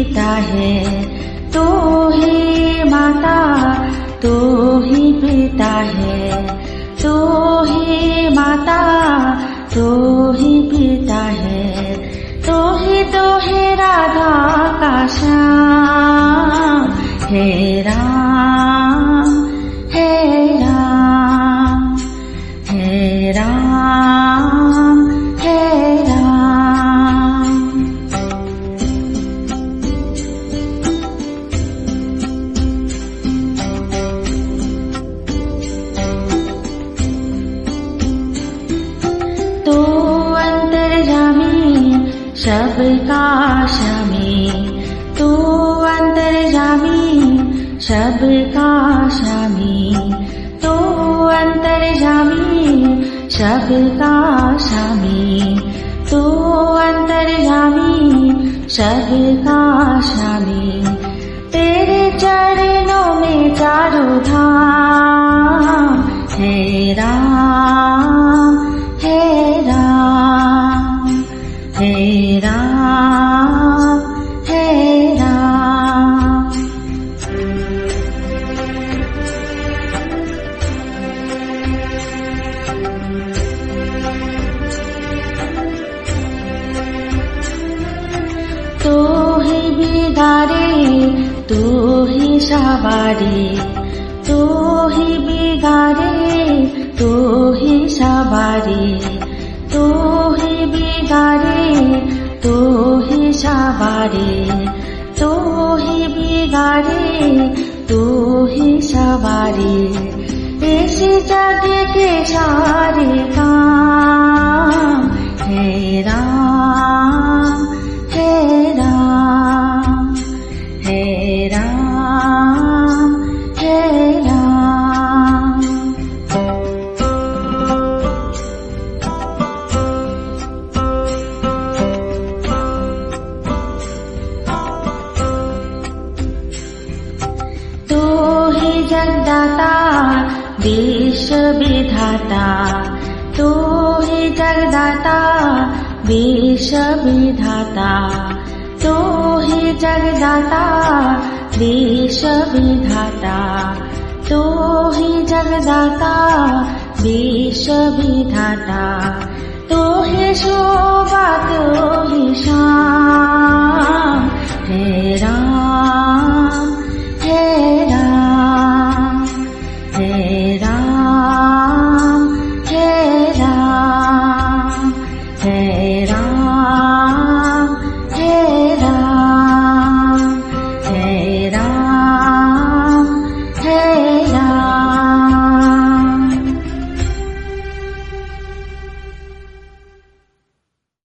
पिता है, तू ही माता, तू ही पिता है, तू ही माता, तू ही पिता है, तू ही राधा का श्याम। हे राम, हे राम, हे राम, हे राम। तू अंतर्यामी सबका स्वामी, तू अंतर्यामी सबका स्वामी, तू अंतर्यामी सबका स्वामी, तू अंतर्यामी सबका स्वामी। तेरे चरणों में चारों धाम। हे राम, हे राम, हे राम, हे राम। तू ही बिगाड़े, तू ही सवारे, तू ही बिगाड़े, तू ही सवारे, तू ही बिगाड़े, तू ही सवारे, तू ही बिगाड़े, तू ही सवारे। इस जग के सारे काम। हे राम, हे राम, हे राम, हे राम। तू ही जगदाता विश्व विधाता, तू ही जगदाता विश्व विधाता, तू ही जगदाता विश्व विधाता, तू ही जगदाता विश्व विधाता। तू ही शोभा, तू ही शाम। हे राम,